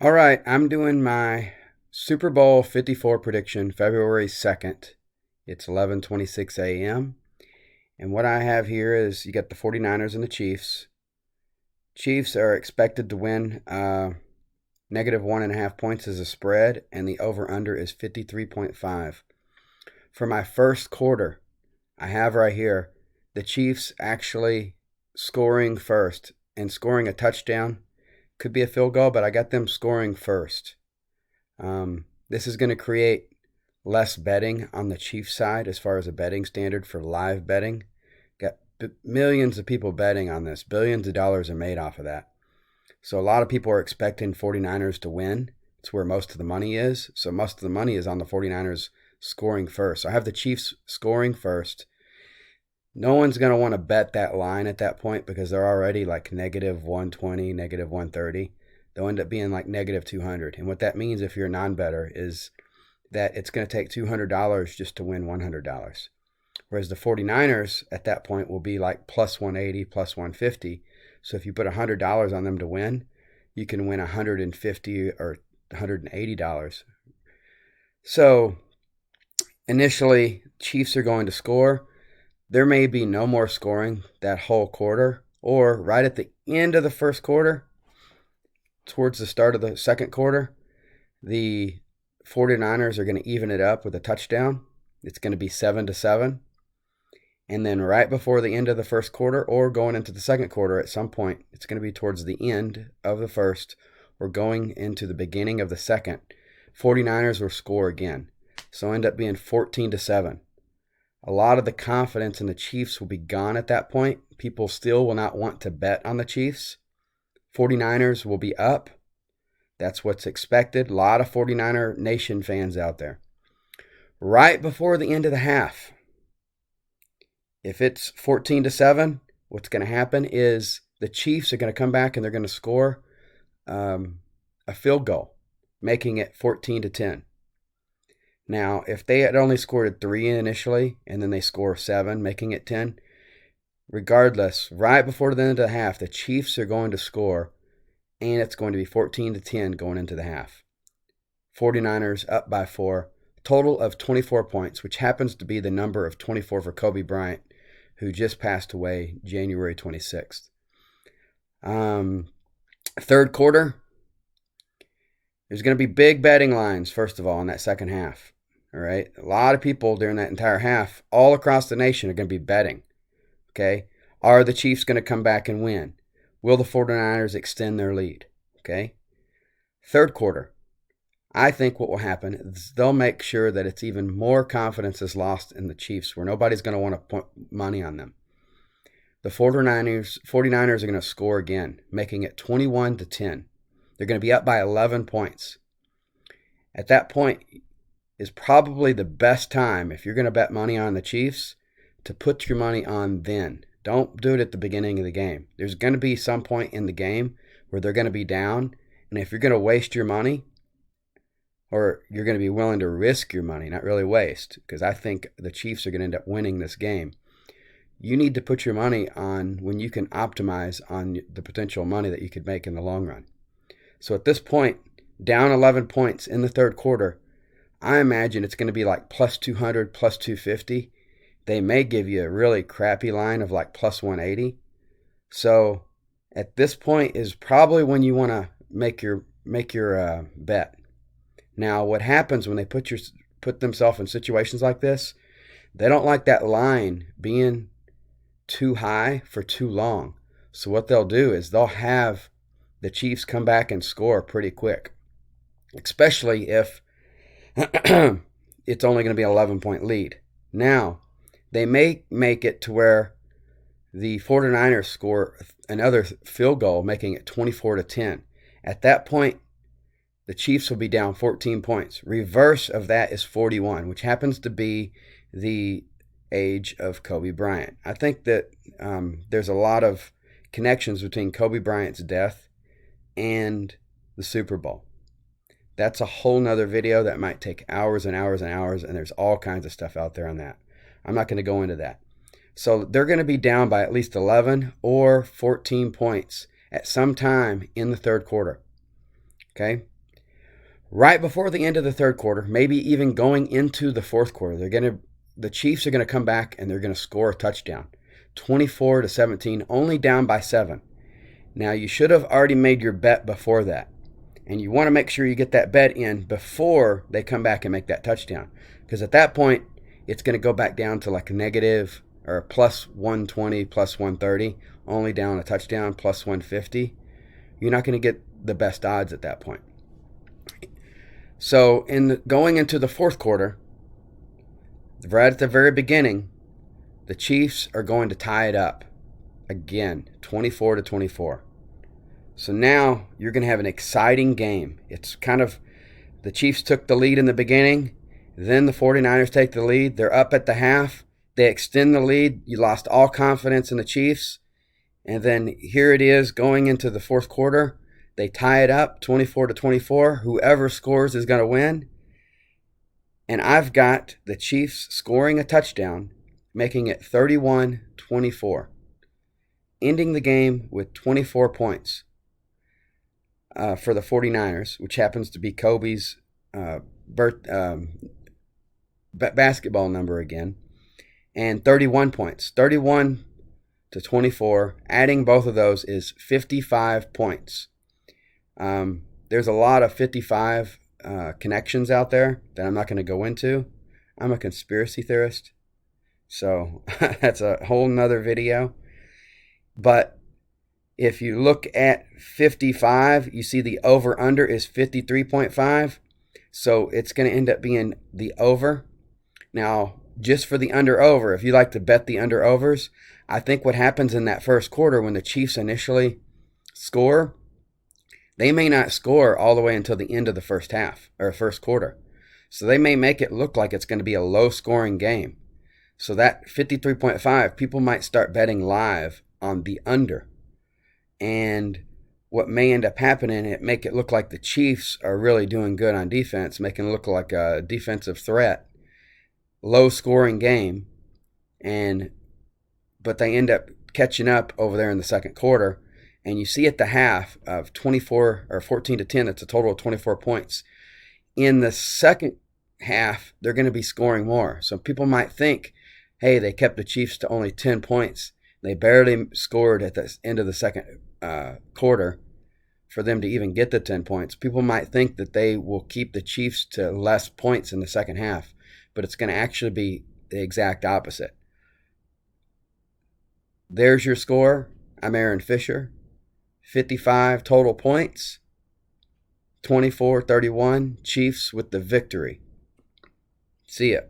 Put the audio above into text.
All right, I'm doing my Super Bowl 54 prediction February 2nd. It's 11:26 a.m. And what I have here is you got the 49ers and the Chiefs. Chiefs are expected to win negative 1.5 points as a spread, and the over-under is 53.5. For my first quarter, I have right here the Chiefs actually scoring first and scoring a touchdown. Could be a field goal, but I got them scoring first. This is going to create less betting on the Chiefs side as far as a betting standard for live betting. Got millions of people betting on this. Billions of dollars are made off of that. So a lot of people are expecting 49ers to win. It's where most of the money is. So most of the money is on the 49ers scoring first. So I have the Chiefs scoring first. No one's going to want to bet that line at that point because they're already like negative 120, negative 130. They'll end up being like negative 200. And what that means if you're a non-better is that it's going to take $200 just to win $100. Whereas the 49ers at that point will be like plus 180, plus 150. So if you put $100 on them to win, you can win $150 or $180. So initially, Chiefs are going to score. There may be no more scoring that whole quarter, or right at the end of the first quarter, towards the start of the second quarter, the 49ers are going to even it up with a touchdown. It's going to be 7-7. And then right before the end of the first quarter or going into the second quarter at some point, it's going to be towards the end of the first or going into the beginning of the second, 49ers will score again. So end up being 14-7. A lot of the confidence in the Chiefs will be gone at that point. People still will not want to bet on the Chiefs. 49ers will be up. That's what's expected. A lot of 49er Nation fans out there. Right before the end of the half, if it's 14-7, what's going to happen is the Chiefs are going to come back and they're going to score a field goal, making it 14-10. Now, if they had only scored 3 initially and then they score 7, making it 10, regardless, right before the end of the half, the Chiefs are going to score, and it's going to be 14-10 going into the half. 49ers up by 4, total of 24 points, which happens to be the number of 24 for Kobe Bryant, who just passed away January 26th. Third quarter, there's going to be big betting lines, first of all, in that second half. All right. A lot of people during that entire half, all across the nation, are going to be betting. Okay. Are the Chiefs going to come back and win? Will the 49ers extend their lead? Okay. Third quarter, I think what will happen is they'll make sure that it's even more confidence is lost in the Chiefs, where nobody's going to want to put money on them. The 49ers are going to score again, making it 21-10. They're going to be up by 11 points. At that point is probably the best time, if you're going to bet money on the Chiefs, to put your money on then. Don't do it at the beginning of the game. There's going to be some point in the game where they're going to be down, and if you're going to waste your money, or you're going to be willing to risk your money, not really waste, because I think the Chiefs are going to end up winning this game, you need to put your money on when you can optimize on the potential money that you could make in the long run. So at this point, down 11 points in the third quarter, I imagine it's going to be like plus 200, plus 250. They may give you a really crappy line of like plus 180. So at this point is probably when you want to make your bet. Now, what happens when they put themselves in situations like this? They don't like that line being too high for too long. So what they'll do is they'll have the Chiefs come back and score pretty quick, especially if it's only going to be an 11-point lead. Now, they may make it to where the 49ers score another field goal, making it 24-10. At that point, the Chiefs will be down 14 points. Reverse of that is 41, which happens to be the age of Kobe Bryant. I think that there's a lot of connections between Kobe Bryant's death and the Super Bowl. That's a whole nother video that might take hours and hours and hours, and there's all kinds of stuff out there on that. I'm not going to go into that. So they're going to be down by at least 11 or 14 points at some time in the third quarter. Okay? Right before the end of the third quarter, maybe even going into the fourth quarter, the Chiefs are going to come back and they're going to score a touchdown. 24-17, only down by 7. Now, you should have already made your bet before that. And you want to make sure you get that bet in before they come back and make that touchdown. Because at that point, it's going to go back down to like a negative or plus 120, plus 130, only down a touchdown, plus 150. You're not going to get the best odds at that point. So going into the fourth quarter, right at the very beginning, the Chiefs are going to tie it up again, 24-24. So now you're going to have an exciting game. It's kind of, the Chiefs took the lead in the beginning, then the 49ers take the lead. They're up at the half. They extend the lead. You lost all confidence in the Chiefs. And then here it is going into the fourth quarter. They tie it up 24-24. Whoever scores is going to win. And I've got the Chiefs scoring a touchdown, making it 31-24, ending the game with 24 points for the 49ers, which happens to be Kobe's basketball number again, and 31 points. 31-24, adding both of those is 55 points. There's a lot of 55 connections out there that I'm not going to go into. I'm a conspiracy theorist, so that's a whole nother video. But if you look at 55, you see the over-under is 53.5, so it's going to end up being the over. Now, just for the under-over, if you like to bet the under-overs, I think what happens in that first quarter when the Chiefs initially score, they may not score all the way until the end of the first half or first quarter. So they may make it look like it's going to be a low-scoring game. So that 53.5, people might start betting live on the under. And what may end up happening, it make it look like the Chiefs are really doing good on defense, making it look like a defensive threat. Low-scoring game. But they end up catching up over there in the second quarter. And you see at the half of 24 or 14-10, that's a total of 24 points. In the second half, they're going to be scoring more. So people might think, hey, they kept the Chiefs to only 10 points. They barely scored at the end of the second quarter for them to even get the 10 points. People might think that they will keep the Chiefs to less points in the second half, but it's going to actually be the exact opposite. There's your score. I'm Aaron Fisher. 55 total points. 24-31. Chiefs with the victory. See ya.